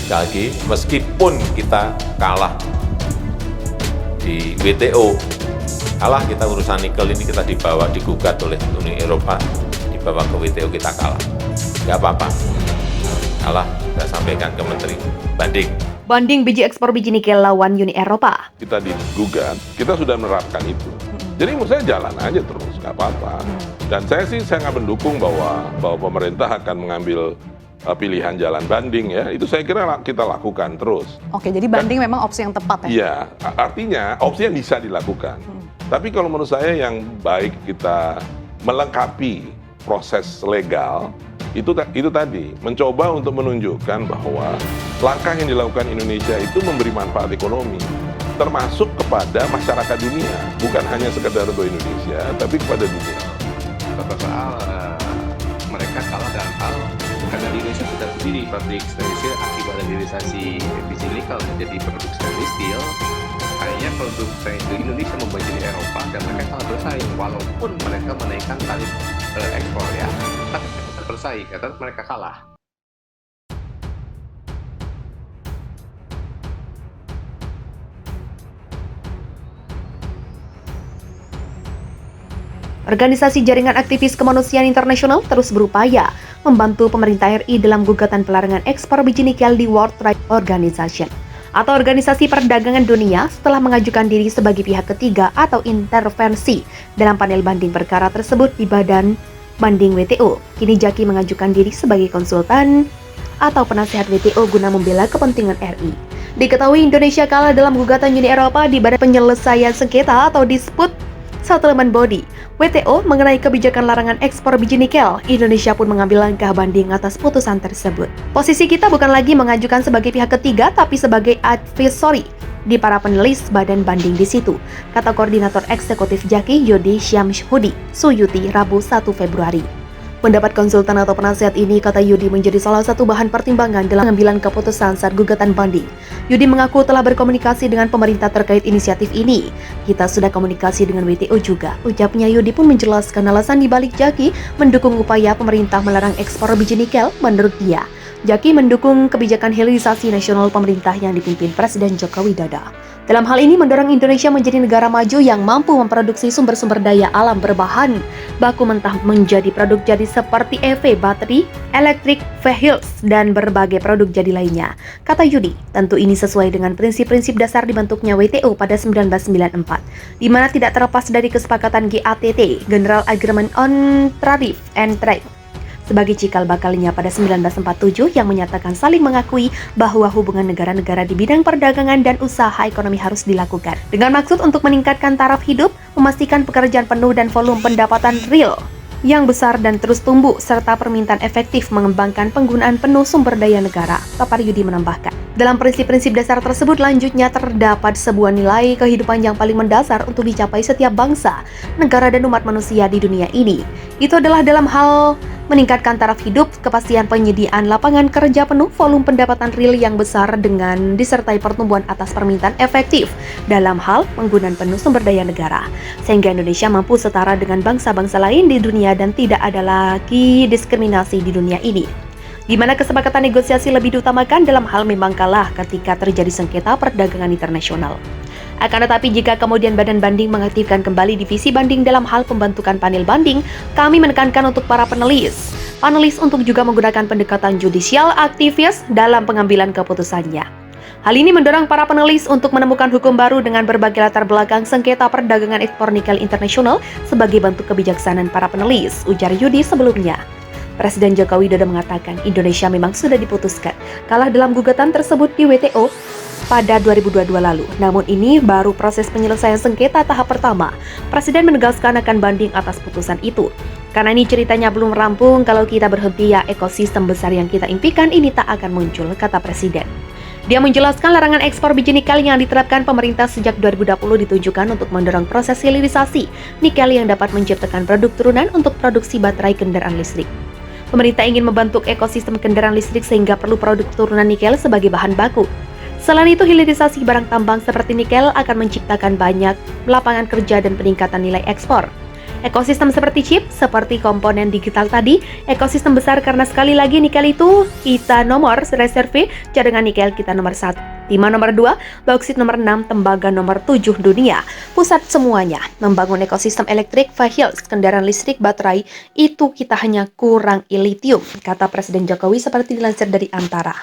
Sekali lagi, meskipun kita kalah di WTO, kalah kita urusan nikel ini kita digugat oleh Uni Eropa, dibawa ke WTO kita kalah. Nggak apa-apa, kalah kita sampaikan ke Menteri banding. Banding biji ekspor biji nikel lawan Uni Eropa. Kita digugat, kita sudah menerapkan itu. Jadi menurut saya jalan aja terus, nggak apa-apa. Dan saya nggak mendukung bahwa pemerintah akan mengambil pilihan jalan banding ya. Itu saya kira kita lakukan terus. Oke, jadi banding memang opsi yang tepat ya? Iya, artinya opsi yang bisa dilakukan. Tapi kalau menurut saya yang baik kita melengkapi proses legal, itu tadi, mencoba untuk menunjukkan bahwa langkah yang dilakukan Indonesia itu memberi manfaat ekonomi, termasuk kepada masyarakat dunia, bukan hanya sekedar untuk Indonesia, tapi kepada dunia. Soal mereka kalah dalam hal karena di Indonesia sudah berdiri pabrik stainless steel akibat hilirisasi biji nikel menjadi produk stainless steel. Kayaknya produk stainless steel Indonesia membanjiri Eropa dan mereka kalah bersaing walaupun mereka menaikkan tarif ekspor ya, tapi tetap bersaing karena mereka kalah. Organisasi Jaringan Aktivis Kemanusiaan Internasional terus berupaya membantu pemerintah RI dalam gugatan pelarangan ekspor biji nikel di World Trade Organization atau Organisasi Perdagangan Dunia setelah mengajukan diri sebagai pihak ketiga atau intervensi dalam panel banding perkara tersebut di Badan Banding WTO. Kini Jaki mengajukan diri sebagai konsultan atau penasihat WTO guna membela kepentingan RI. Diketahui Indonesia kalah dalam gugatan Uni Eropa di Badan Penyelesaian Sengketa atau Dispute Settlement Body WTO mengenai kebijakan larangan ekspor biji nikel. Indonesia pun mengambil langkah banding atas putusan tersebut. Posisi kita bukan lagi mengajukan sebagai pihak ketiga, tapi sebagai advisory di para penulis badan banding di situ, kata Koordinator Eksekutif Jaki Yudi Syamshudi Suyuti Rabu 1 Februari. Pendapat konsultan atau penasihat ini, kata Yudi, menjadi salah satu bahan pertimbangan dalam pengambilan keputusan saat gugatan banding. Yudi mengaku telah berkomunikasi dengan pemerintah terkait inisiatif ini. Kita sudah komunikasi dengan WTO juga. Ucapnya. Yudi pun menjelaskan alasan dibalik Jaki mendukung upaya pemerintah melarang ekspor biji nikel. Menurut dia, Jaki mendukung kebijakan hilirisasi nasional pemerintah yang dipimpin Presiden Joko Widodo. Dalam hal ini mendorong Indonesia menjadi negara maju yang mampu memproduksi sumber-sumber daya alam berbahan baku mentah menjadi produk jadi seperti EV, bateri, electric vehicles, dan berbagai produk jadi lainnya. Kata Yudi, tentu ini sesuai dengan prinsip-prinsip dasar dibentuknya WTO pada 1994, di mana tidak terlepas dari kesepakatan GATT, General Agreement on Tariff and Trade, sebagai cikal bakalnya pada 1947 yang menyatakan saling mengakui bahwa hubungan negara-negara di bidang perdagangan dan usaha ekonomi harus dilakukan dengan maksud untuk meningkatkan taraf hidup, memastikan pekerjaan penuh dan volume pendapatan real yang besar dan terus tumbuh, serta permintaan efektif mengembangkan penggunaan penuh sumber daya negara. Papar Yudi menambahkan, dalam prinsip-prinsip dasar tersebut lanjutnya terdapat sebuah nilai kehidupan yang paling mendasar untuk dicapai setiap bangsa, negara dan umat manusia di dunia ini. Itu adalah dalam hal meningkatkan taraf hidup, kepastian penyediaan lapangan kerja penuh, volume pendapatan real yang besar dengan disertai pertumbuhan atas permintaan efektif dalam hal penggunaan penuh sumber daya negara, sehingga Indonesia mampu setara dengan bangsa-bangsa lain di dunia dan tidak ada lagi diskriminasi di dunia ini, di mana kesepakatan negosiasi lebih diutamakan dalam hal memang kalah ketika terjadi sengketa perdagangan internasional. Akan tetapi jika kemudian badan banding mengaktifkan kembali divisi banding dalam hal pembentukan panel banding, kami menekankan untuk para panelis untuk juga menggunakan pendekatan judicial aktivis dalam pengambilan keputusannya. Hal ini mendorong para panelis untuk menemukan hukum baru dengan berbagai latar belakang sengketa perdagangan ekspor nikel internasional sebagai bentuk kebijaksanaan para panelis, ujar Yudi sebelumnya. Presiden Joko Widodo mengatakan Indonesia memang sudah diputuskan kalah dalam gugatan tersebut di WTO pada 2022 lalu. Namun ini baru proses penyelesaian sengketa tahap pertama. Presiden menegaskan akan banding atas putusan itu. Karena ini ceritanya belum rampung, kalau kita berhenti ya ekosistem besar yang kita impikan ini tak akan muncul, kata Presiden. Dia menjelaskan larangan ekspor biji nikel yang diterapkan pemerintah sejak 2020 ditujukan untuk mendorong proses hilirisasi nikel yang dapat menciptakan produk turunan untuk produksi baterai kendaraan listrik. Pemerintah ingin membentuk ekosistem kendaraan listrik sehingga perlu produk turunan nikel sebagai bahan baku. Selain itu, hilirisasi barang tambang seperti nikel akan menciptakan banyak lapangan kerja dan peningkatan nilai ekspor. Ekosistem seperti chip, seperti komponen digital tadi, ekosistem besar karena sekali lagi nikel itu kita nomor reserve, cadangan nikel kita nomor 1. Timah nomor 2, bauksit nomor 6, tembaga nomor 7 dunia. Pusat semuanya, membangun ekosistem elektrik, vehicles, kendaraan listrik, baterai, itu kita hanya kurang lithium, kata Presiden Jokowi seperti dilansir dari Antara.